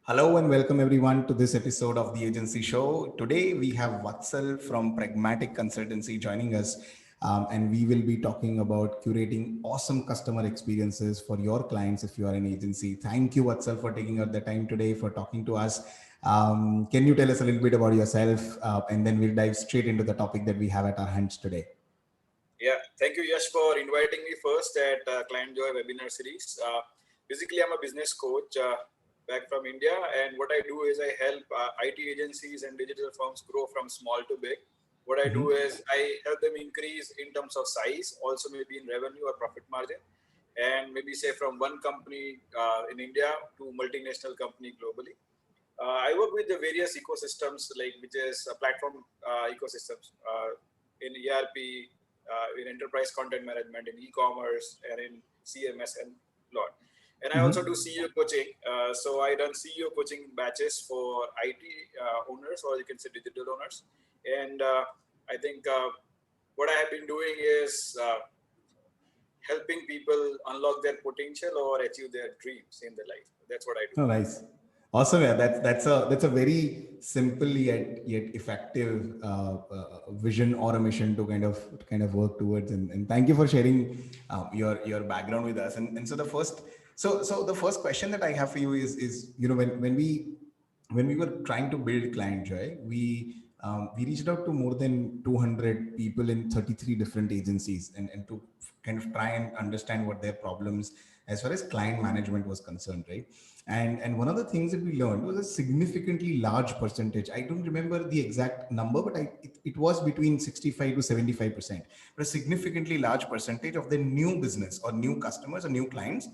Hello and welcome everyone to this episode of the Agency Show. Today we have Vatsal from Pragmatic Consultancy joining us, and we will be talking about curating awesome customer experiences for your clients if you are an agency. Thank you, Vatsal, for taking out the time today for talking to us. Can you tell us a little bit about yourself, and then we'll dive straight into the topic that we have at our hands today. Yeah, thank you, Yash, for inviting me first at Client Joy webinar series. Basically, I'm a business coach back from India, and what I do is I help IT agencies and digital firms grow from small to big. What I do is I help them increase in terms of size, also maybe in revenue or profit margin, and maybe say from one company in India to multinational company globally. I work with the various ecosystems, like which is platform ecosystems in ERP, in enterprise content management, in e-commerce, and in CMS and lot. And I also do CEO coaching. So I run CEO coaching batches for IT owners, or you can say digital owners. And I think what I have been doing is helping people unlock their potential or achieve their dreams in their life. That's what I do. Oh, nice. Awesome. Yeah, that's a very simple yet effective vision or a mission to kind of work towards. And thank you for sharing your background with us. And so the first question that I have for you is when we were trying to build Client Joy, we reached out to more than 200 people in 33 different agencies and to kind of try and understand what their problems as far as client management was concerned, right? And one of the things that we learned was a significantly large percentage. I don't remember the exact number, but it was between 65 to 75%. But a significantly large percentage of the new business or new customers or new clients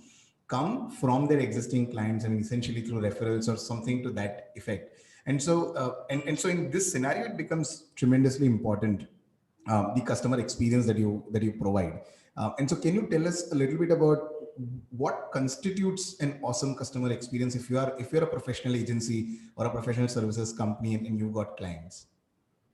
come from their existing clients and essentially through referrals or something to that effect. And so in this scenario, it becomes tremendously important, the customer experience that you provide. And so can you tell us a little bit about what constitutes an awesome customer experience if you're a professional agency or a professional services company and you've got clients?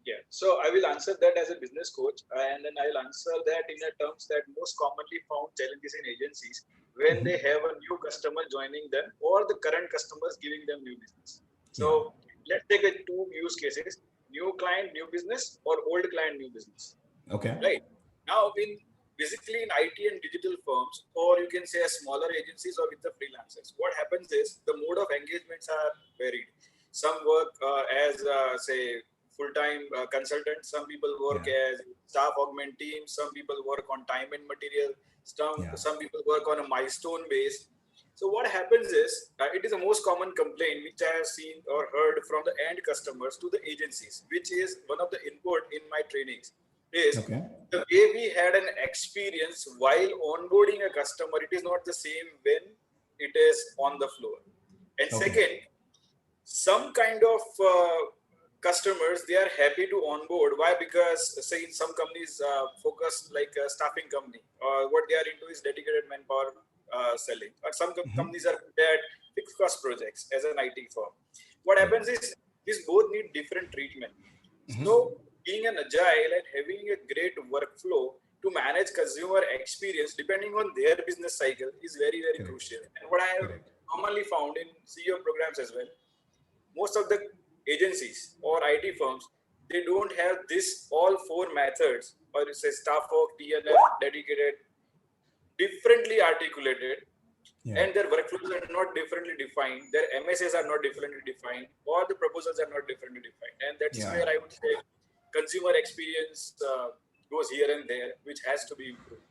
Yeah, so I will answer that as a business coach, and then I'll answer that in the terms that most commonly found challenges in agencies when they have a new customer joining them or the current customers giving them new business. So let's take two use cases: new client, new business, or old client, new business. Okay. Right now, basically in IT and digital firms, or you can say smaller agencies or with the freelancers, what happens is the mode of engagements are varied. Some work as say full-time consultants. Some people work as staff augment teams. Some people work on time and material. Some people work on a milestone base. So what happens is it is the most common complaint which I have seen or heard from the end customers to the agencies, which is one of the input in my trainings, is the way we had an experience while onboarding a customer. It is not the same when it is on the floor. And second, some kind of customers, they are happy to onboard. Why? Because say in some companies focus like a staffing company, or what they are into is dedicated manpower selling, or some companies are good at fixed cost projects as an IT firm. What happens is these both need different treatment. So being an agile and having a great workflow to manage consumer experience depending on their business cycle is very, very crucial. And what I have commonly found in CEO programs as well, most of the agencies or IT firms, they don't have this all four methods, or you say staff work, TNM, dedicated, differently articulated, and their workflows are not differently defined, their MSAs are not differently defined, or the proposals are not differently defined. And that's where I would say consumer experience goes here and there, which has to be improved.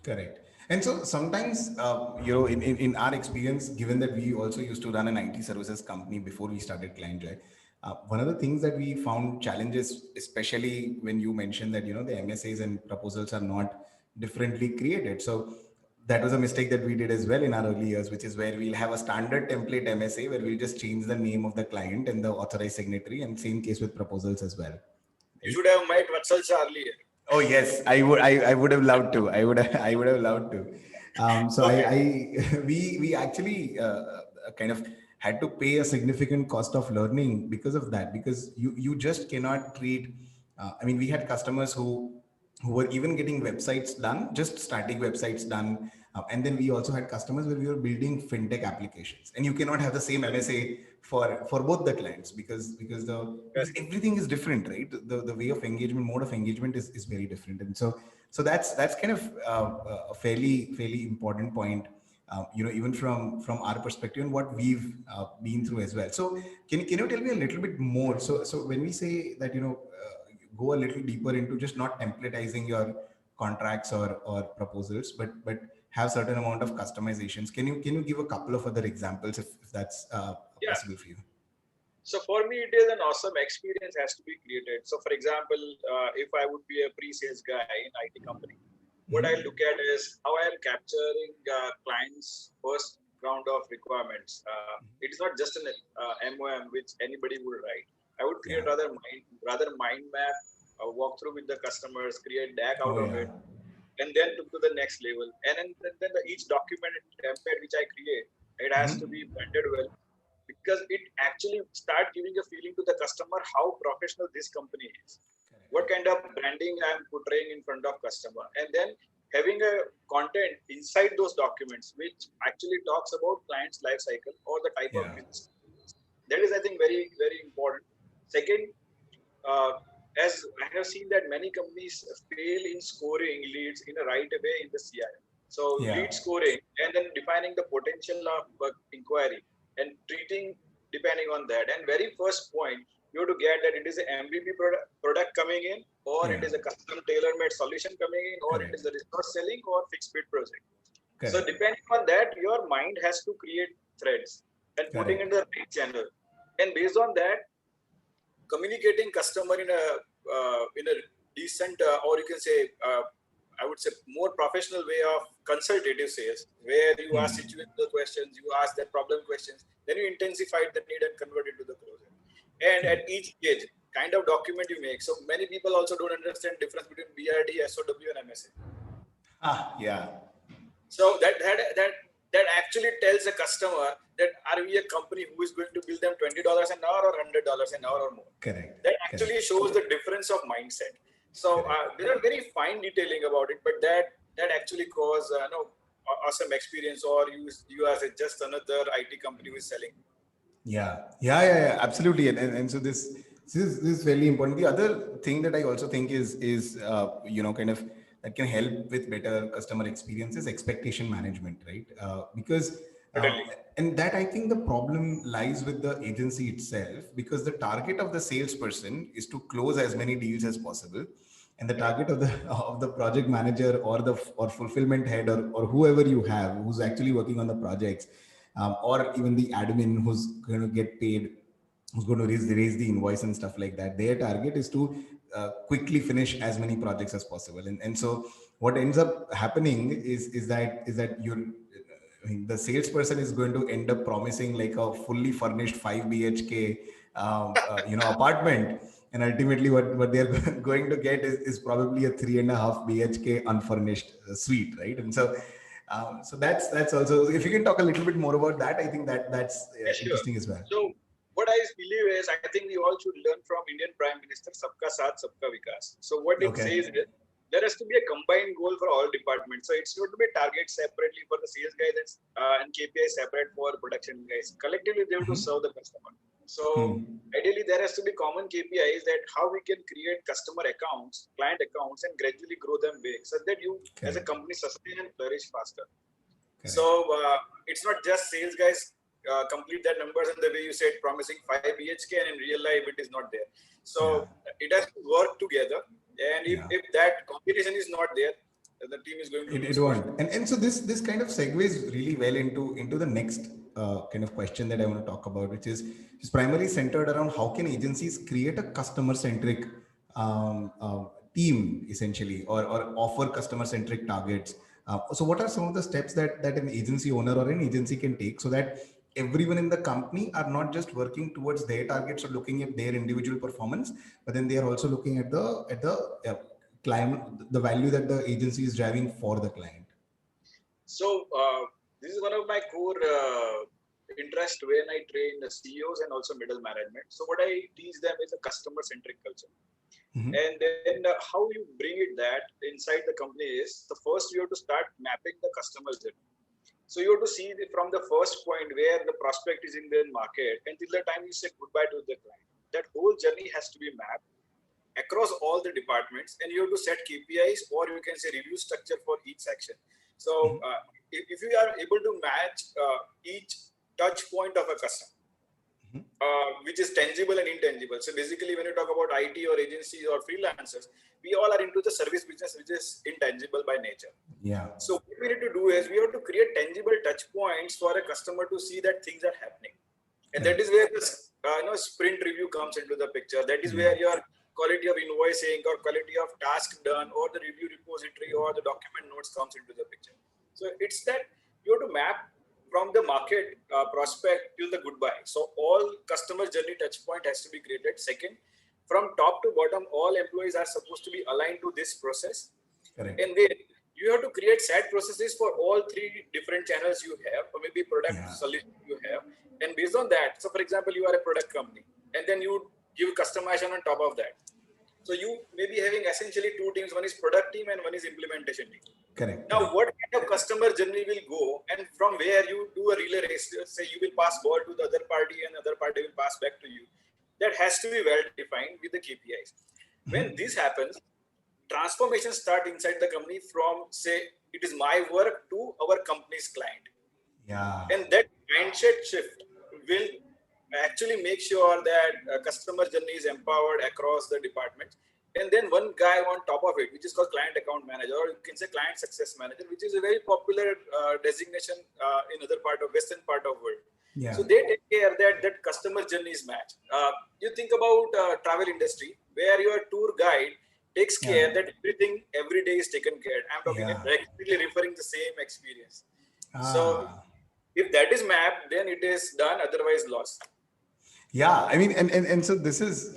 Correct. And so sometimes, in our experience, given that we also used to run an IT services company before we started Client Joy, one of the things that we found challenges, especially when you mentioned that, the MSAs and proposals are not differently created. So that was a mistake that we did as well in our early years, which is where we'll have a standard template MSA where we'll just change the name of the client and the authorized signatory, and same case with proposals as well. You should have met Vatsal earlier. Oh yes, I would have loved to. I would have loved to. So we actually kind of had to pay a significant cost of learning because of that. Because you just cannot treat. I mean, we had customers who who were even getting websites done, just static websites done. And then we also had customers where we were building fintech applications, and you cannot have the same MSA for both the clients because everything is different, right? The way of engagement, mode of engagement is very different, and so that's kind of a fairly important point. Even from our perspective and what we've been through as well. So can you tell me a little bit more? So when we say that go a little deeper into just not templatizing your contracts or proposals, but have certain amount of customizations. Can you give a couple of other examples if that's Yeah. possible for you? So for me, it is an awesome experience has to be created. So for example, if I would be a pre-sales guy in IT company, what I look at is how I am capturing clients' first round of requirements. It is not just an MOM which anybody would write. I would create rather mind map, walk through with the customers, create DAC out of it, and then to the next level. And then each document template which I create, it has to be branded well, because it actually start giving a feeling to the customer how professional this company is, what kind of branding I'm portraying in front of customer, and then having a content inside those documents which actually talks about client's life cycle or the type of business. That is, I think, very very important. Second, uh, as I have seen that many companies fail in scoring leads in a right way in the CRM. So lead scoring and then defining the potential of inquiry and treating depending on that. And very first point, you have to get that it is an MVP product coming in, or it is a custom tailor-made solution coming in, or it is a resource selling or fixed bid project. So depending on that, your mind has to create threads and putting in the right channel. And based on that, communicating customer in a decent or you can say I would say more professional way of consultative sales, where you ask situational questions, you ask that problem questions, then you intensify the need and convert it to the closer. And at each stage, kind of document you make. So many people also don't understand difference between BRD, SOW, and MSA. So that actually tells a customer that are we a company who is going to bill them $20 an hour or $100 an hour or more. That actually shows the difference of mindset. So there are very fine detailing about it, but that actually cause awesome experience, or you as just another IT company who is selling. Yeah, absolutely. And so this is very important. The other thing that I also think is kind of that can help with better customer experiences, expectation management, right? Because and that I think the problem lies with the agency itself, because the target of the salesperson is to close as many deals as possible, and the target of the project manager or fulfillment head or whoever you have who's actually working on the projects, or even the admin who's going to get paid, who's going to raise the invoice and stuff like that. Their target is to quickly finish as many projects as possible. And so what ends up happening is that the salesperson is going to end up promising like a fully furnished 5 BHK apartment, and ultimately what they're going to get is probably a 3.5 BHK unfurnished suite, right? And so that's also, if you can talk a little bit more about that, I think that's interesting as well. So what I believe is, I think we all should learn from Indian Prime Minister, Sabka Saath, Sabka Vikas. So what it says is, there has to be a combined goal for all departments. So it's not to be targets separately for the sales guys and KPI separate for production guys. Collectively, they have to serve the customer. So ideally, there has to be common KPIs that how we can create customer accounts, client accounts, and gradually grow them big, so that you as a company sustain and flourish faster. So it's not just sales guys complete that numbers, and the way you said promising 5 BHK, and in real life it is not there. So it has to work together, and if that combination is not there, the team is going to it won't. And so this kind of segues really well into the next kind of question that I want to talk about, which is primarily centered around how can agencies create a customer centric team essentially, or offer customer centric targets. So what are some of the steps that an agency owner or an agency can take so that everyone in the company are not just working towards their targets or looking at their individual performance, but then they are also looking at the client, the value that the agency is driving for the client? So this is one of my core interest when I train the CEOs and also middle management. So what I teach them is a customer-centric culture. Mhm. And then how you bring it that inside the company is the first you have to start mapping the customer journey. So you have to see from the first point where the prospect is in the market until the time you say goodbye to the client. That whole journey has to be mapped across all the departments, and you have to set KPIs, or you can say review structure for each section. So Mhm. if you are able to match each touch point of a customer, Mhm. which is tangible and intangible. So basically, when you talk about IT or agencies or freelancers, we all are into the service business, which is intangible by nature. Yeah. So what we need to do is we have to create tangible touch points for a customer to see that things are happening, and that Correct. is where the sprint review comes into the picture. That is where Yeah. your quality of invoicing or quality of task done or the review repository or the document notes comes into the picture. So it's that you have to map from the market prospect till the goodbye. So all customer journey touch point has to be created. Second, from top to bottom, all employees are supposed to be aligned to this process. Correct. And then you have to create set processes for all three different channels you have, or maybe product Yeah. solution you have. And based on that, so for example, you are a product company, and then you give customization on top of that. So you may be having essentially two teams: one is product team and one is implementation team. Correct. Now, Correct. what kind of customer journey will go, and from where you do a relay race? Say you will pass ball to the other party, and the other party will pass back to you. That has to be well defined with the KPIs. When Mhm. this happens, transformation start inside the company from say it is my work to our company's client, Yeah. and that mindset shift will actually make sure that customer journey is empowered across the departments. And then one guy on top of it, which is called client account manager, or you can say client success manager, which is a very popular designation in other part of western part of world. Yeah. So they take care that customer journey is matched. You think about travel industry where your tour guide takes Yeah. care that everything every day is taken care. I'm talking Yeah. directly referring the same experience. So Ah. if that is mapped, then it is done, otherwise lost. Yeah, I mean, and so this is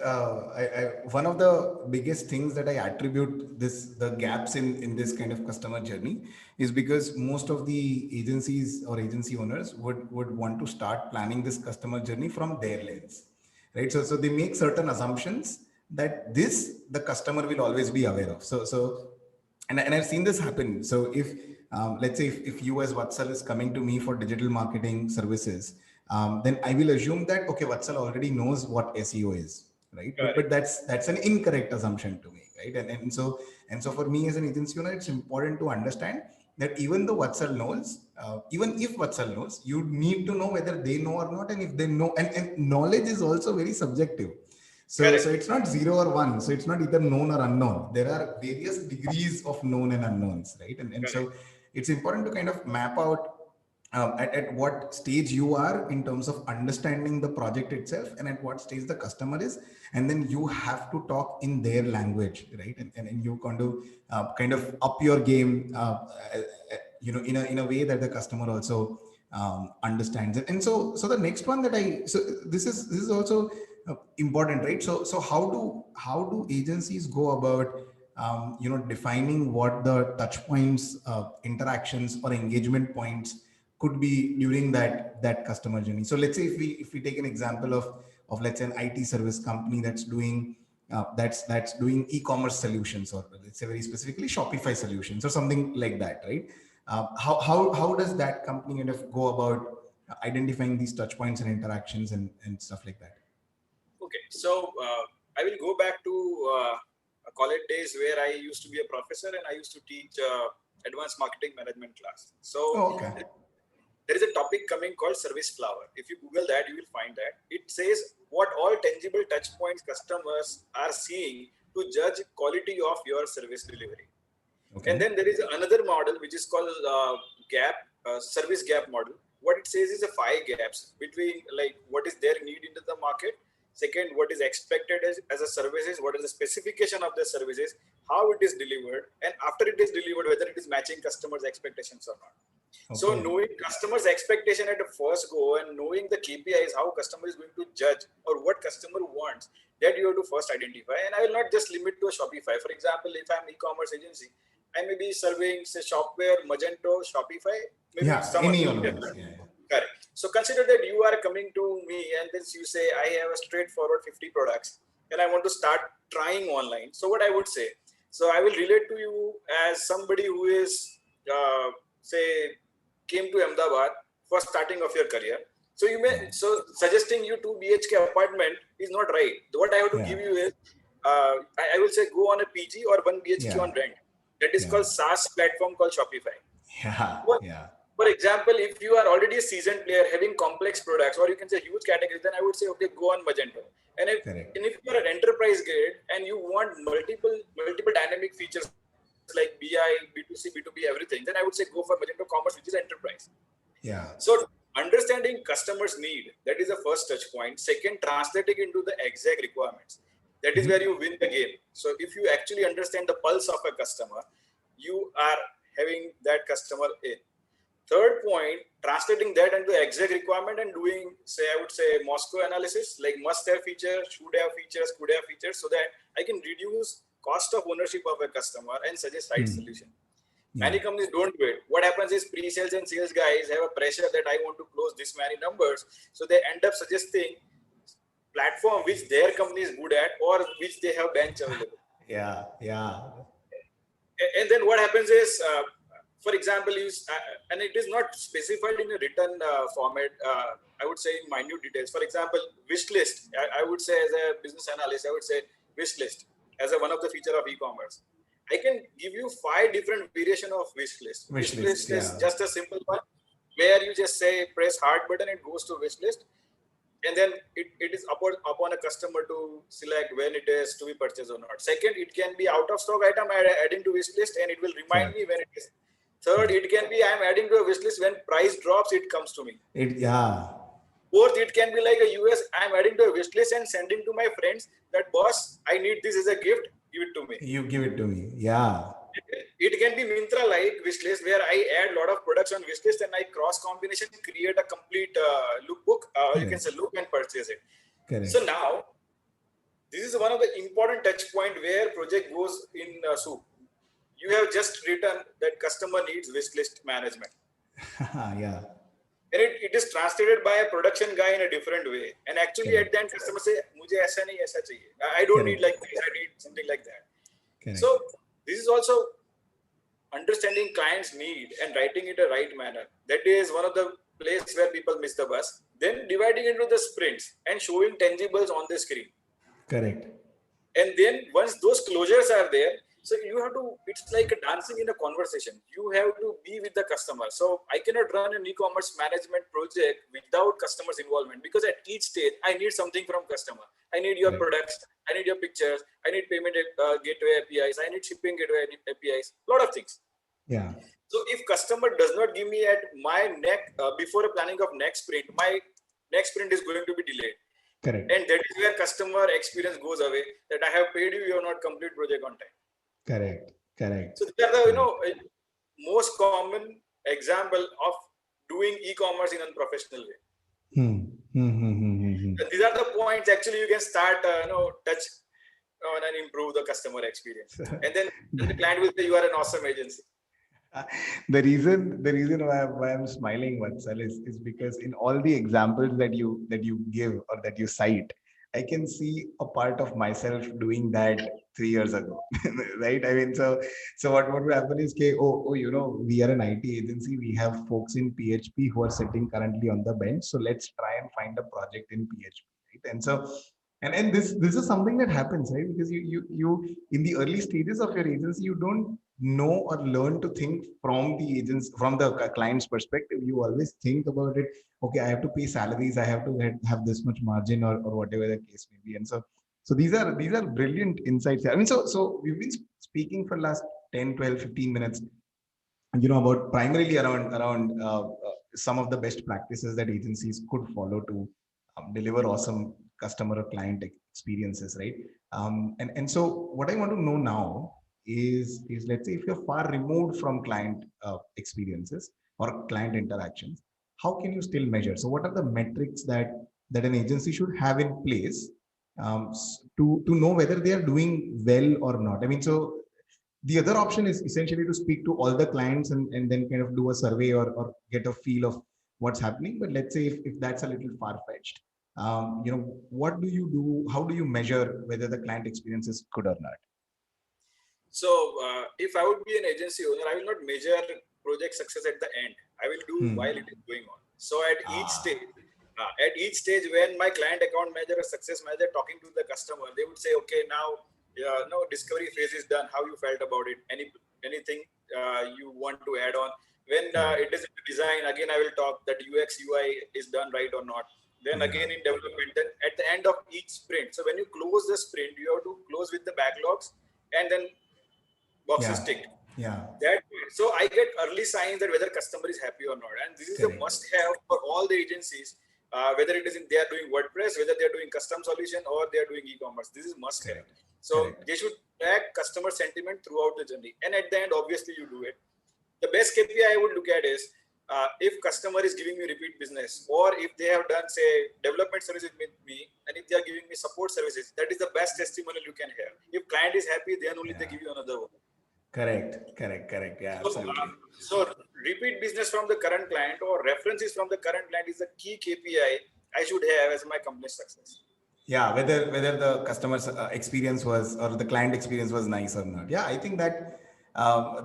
one of the biggest things that I attribute the gaps in this kind of customer journey is because most of the agencies or agency owners would want to start planning this customer journey from their lens, right? So they make certain assumptions that this the customer will always be aware of. And I've seen this happen. So if let's say if you as Vatsal is coming to me for digital marketing services, then I will assume that okay, Vatsal already knows what SEO is, right? But Correct. that's an incorrect assumption to make, right? And so for me as an agency owner, it's important to understand that even though Vatsal knows, even if Vatsal knows, you need to know whether they know or not, and if they know, and knowledge is also very subjective. So Correct. it's not zero or one. So it's not either known or unknown. There are various degrees of known and unknowns, right? And Correct. so it's important to kind of map out at what stage you are in terms of understanding the project itself and at what stage the customer is, and then you have to talk in their language, right? And you kind of up your game, in a way that the customer also understands it. And so the next one that this is also important, right? So how do agencies go about defining what the touch points, interactions or engagement points could be during that customer journey? So let's say if we take an example of let's say an IT service company that's doing e-commerce solutions, or let's say very specifically Shopify solutions or something like that, right? How does that company kind of go about identifying these touch points and interactions and stuff like that? Okay. So I will go back to college days where I used to be a professor and I used to teach advanced marketing management class. So Oh, okay. there is a topic coming called service flower. If you Google that, you will find that it says what all tangible touch points customers are seeing to judge quality of your service delivery. And Okay. then there is another model which is called gap service gap model. What it says is a five gaps between like what is their need into the market. Second, what is expected as a services, what is the specification of the services, how it is delivered, and after it is delivered, whether it is matching customers' expectations or not. So Okay. knowing customers' expectation at the first go and knowing the KPIs, how customer is going to judge or what customer wants, that you have to first identify. And I will not just limit to a Shopify. For example, if I'm e-commerce agency, I may be serving say Shopware, Magento, Shopify, maybe Yeah, some any other one of those. retailer. Yeah. Correct. So consider that you are coming to me and then you say, I have a straightforward 50 products and I want to start trying online. So what I would say, so I will relate to you as somebody who is, say, came to Ahmedabad for starting of your career. So you may, so suggesting you 2 BHK apartment is not right. What I have to give you is, I will say go on a PG or 1 BHK on rent. That is called SaaS platform called Shopify. For example, if you are already a seasoned player having complex products, or you can say huge categories, then I would say, okay, go on Magento. And if you are an enterprise grade and you want multiple dynamic features like BI, B2C, B2B, everything, then I would say go for Magento Commerce, which is enterprise. So understanding customers' need, that is the first touch point. Second, translating into the exact requirements. That is where you win the game. So if you actually understand the pulse of a customer, you are having that customer in. Third point, translating that into exact requirement and doing, say, I would say Moscow analysis, like must have features, should have features, could have features, so that I can reduce cost of ownership of a customer and suggest right solution. Many companies don't do it. What happens is pre-sales and sales guys have a pressure that I want to close this many numbers. So they end up suggesting platform which their company is good at or which they have bench available. And then what happens is, for example, and it is not specified in a written format, I would say in minute details. For example, wish list, I would say as a business analyst, I would say wish list as one of the feature of e-commerce. I can give you 5 different variation of wish list. Wish list is just a simple one where you just say press hard button, it goes to wish list. And then it is upon a customer to select when it is to be purchased or not. Second, it can be out of stock item adding to wish list and it will remind me when it is. Third, it can be I'm adding to a wish list when price drops, it comes to me. Fourth, it can be like a US, I'm adding to a wish list and sending to my friends that boss, I need this as a gift, give it to me. You give it to me. It can be Myntra like wish list where I add a lot of products on wish list and I cross combination, create a complete lookbook, you can say look and purchase it. So now, this is one of the important touch point where project goes in soup. You have just written that customer needs wish list management. And it is translated by a production guy in a different way. And actually at the end, customer say, "Mujhe aisa nahi, aisa chahiye. I don't need like this, I need something like that." So this is also understanding clients' need and writing it a right manner. That is one of the places where people miss the bus. Then dividing into the sprints and showing tangibles on the screen. And then once those closures are there, so you have to, it's like a dancing in a conversation. You have to be with the customer. So I cannot run an e-commerce management project without customers' involvement, because at each stage, I need something from customer. I need your products. I need your pictures. I need payment gateway APIs. I need shipping gateway APIs. A lot of things. So if customer does not give me at my neck, before a planning of next sprint, my next sprint is going to be delayed. And that is where customer experience goes away, that I have paid you, you have not complete project on time. So these are the most common example of doing e-commerce in a unprofessional way. These are the points actually you can start touch on and improve the customer experience. And then the client will say you are an awesome agency. The reason why I'm smiling, Vatsal, is because in all the examples that you give or that you cite, I can see a part of myself doing that 3 years ago, right? I mean, so what would happen is, we are an IT agency. We have folks in PHP who are sitting currently on the bench. So let's try and find a project in PHP, right? And so, and this is something that happens, right? Because you in the early stages of your agency, you don't know or learn to think from the client's perspective. You always think about it. Okay, I have to pay salaries. I have to have this much margin or whatever the case may be. And so these are brilliant insights. I mean, so we've been speaking for the last 10, 12, 15 minutes, about primarily around some of the best practices that agencies could follow to deliver awesome customer or client experiences, right? And so what I want to know now is let's say if you're far removed from client experiences or client interactions, how can you still measure? So what are the metrics that an agency should have in place to know whether they are doing well or not? I mean, so the other option is essentially to speak to all the clients and then kind of do a survey or get a feel of what's happening. But let's say if that's a little far-fetched, what do you do? How do you measure whether the client experience is good or not? So, if I would be an agency owner, I will not measure project success at the end. I will do while it is going on. So, Ah, at each stage, when my client account manager or success manager talking to the customer, they would say, "Okay, now, no discovery phase is done. How you felt about it? Anything you want to add on? When correct. it is in design, again, I will talk that UX UI is done right or not. Then Yeah, again in development. Then at the end of each sprint. So when you close the sprint, you have to close with the backlogs and then boxes yeah, ticked. yeah. That so I get early signs that whether customer is happy or not, and this is a Correct. must-have for all the agencies. Whether it is in they are doing WordPress, whether they are doing custom solution or they are doing e-commerce, this is must-have. Correct. So Correct. they should track customer sentiment throughout the journey, and at the end, obviously, you do it. The best KPI I would look at is if customer is giving me repeat business, or if they have done say development services with me, and if they are giving me support services, that is the best testimonial you can have. If client is happy, then only they Yeah. give you another one. Correct. Correct. Correct. Yeah, So, absolutely. repeat business from the current client or references from the current client is the key KPI I should have as my company's success. Yeah, whether the customer's experience was or the client experience was nice or not. Yeah, I think that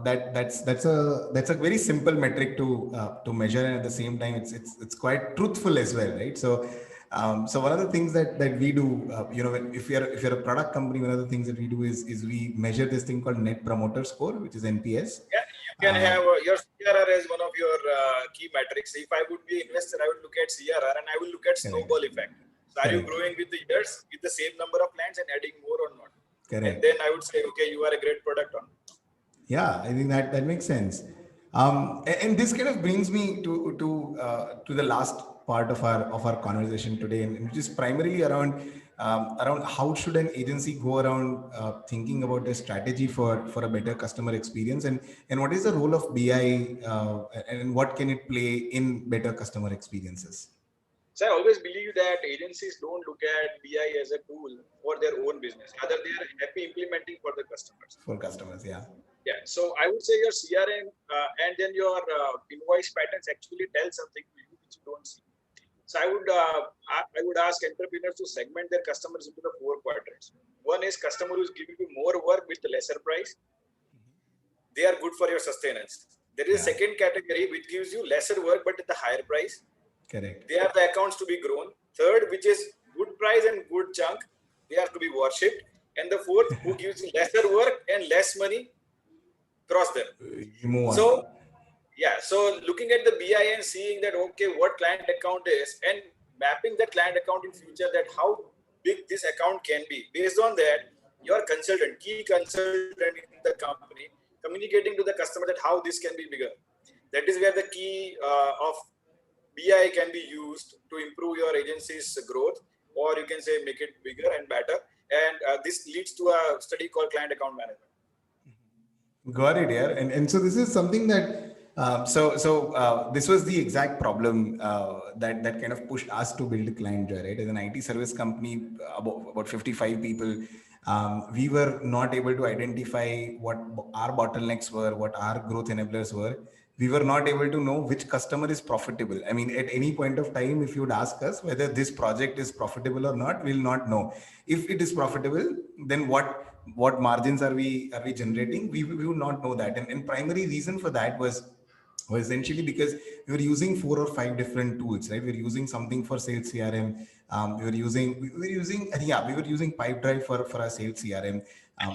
that's a very simple metric to measure, and at the same time it's quite truthful as well, right? So one of the things that we do, if you're a product company, one of the things that we do is we measure this thing called Net Promoter Score, which is NPS. Yeah, you can have your CRR as one of your key metrics. If I would be an investor, I would look at CRR and I will look at Correct. snowball effect. So are you Correct. growing with the years with the same number of clients and adding more or not? And Correct. then I would say, okay, you are a great product on. Yeah, I think that makes sense. And this kind of brings me to the last part of our conversation today, and which is primarily around how should an agency go around thinking about their strategy for a better customer experience, and what is the role of BI, and what can it play in better customer experiences So I always believe that agencies don't look at BI as a tool for their own business. Rather, they are happy implementing for the customers. for customers? Yeah, Yeah. So I would say your CRM and then your invoice patterns actually tell something to you which you don't see. So I would ask entrepreneurs to segment their customers into the four quadrants. One is customer who is giving you more work with lesser price. They are good for your sustenance. There is a yeah, second category which gives you lesser work but at the higher price. correct. They are the accounts to be grown. Third, which is good price and good chunk, they are to be worshipped. And the fourth, who gives you lesser work and less money, cross them. We move on. So yeah, so looking at the BI and seeing that okay, what client account is, and mapping that client account in future, that how big this account can be. Based on that, your consultant, key consultant in the company, communicating to the customer that how this can be bigger. That is where the key of BI can be used to improve your agency's growth, or you can say make it bigger and better. And this leads to a study called client account management. Got it, yeah. And so this is something that this was the exact problem that kind of pushed us to build ClientJoy, right? As an IT service company, about 55 people, we were not able to identify what our bottlenecks were, what our growth enablers were. We were not able to know which customer is profitable. I mean, at any point of time, if you would ask us whether this project is profitable or not, we'll not know. If it is profitable, then what margins are we generating? We would not know that. And primary reason for that was essentially because we were using 4 or 5 different tools, right? We were using something for sales CRM. We were using Pipedrive for our sales CRM.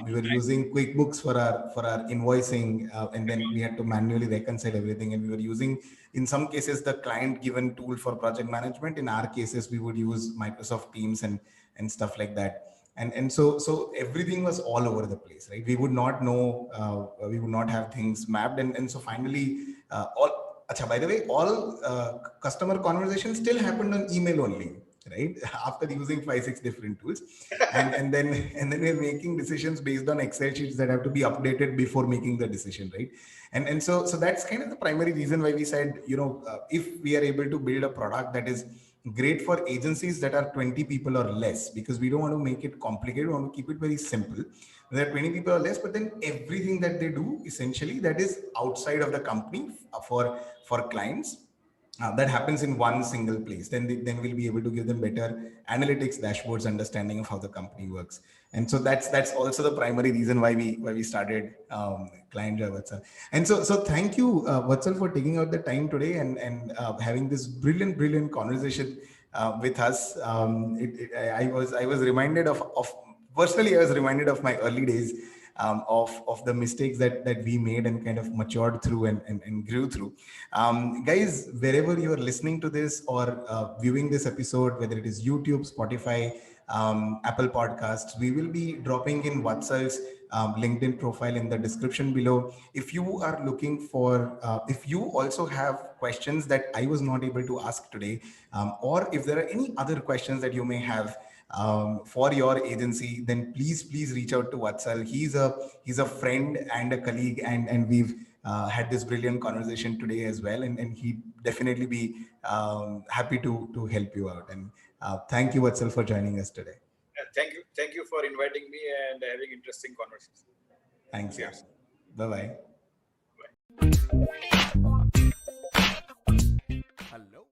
We were using QuickBooks for our invoicing, and then we had to manually reconcile everything. And we were using, in some cases, the client given tool for project management. In our cases, we would use Microsoft Teams and stuff like that. And so everything was all over the place, right? We would not know, we would not have things mapped. And so finally, all acha, by the way, all customer conversations still happened on email only, right? After using 5 6 different tools. And then we're making decisions based on Excel sheets that have to be updated before making the decision, right? And so that's kind of the primary reason why we said, if we are able to build a product that is great for agencies that are 20 people or less, because we don't want to make it complicated. We want to keep it very simple. There are 20 people or less, but then everything that they do essentially that is outside of the company for clients, that happens in one single place, then we'll be able to give them better analytics dashboards, understanding of how the company works. And so that's also the primary reason why we started ClientJoy, Vatsal. And so thank you, Vatsal, for taking out the time today and having this brilliant conversation with us. I was reminded of personally, I was reminded of my early days, of the mistakes that we made and kind of matured through and grew through. Guys, wherever you are listening to this or viewing this episode, whether it is YouTube, Spotify, Apple Podcasts, we will be dropping in Vatsal's LinkedIn profile in the description below. If you are looking for, if you also have questions that I was not able to ask today, or if there are any other questions that you may have for your agency, then please reach out to Vatsal. He's a friend and a colleague, and we've had this brilliant conversation today as well, and he'd definitely be happy to help you out. And thank you, Vatsal, for joining us today. Thank you for inviting me and having interesting conversations. Thanks. Yeah. Bye bye. Bye.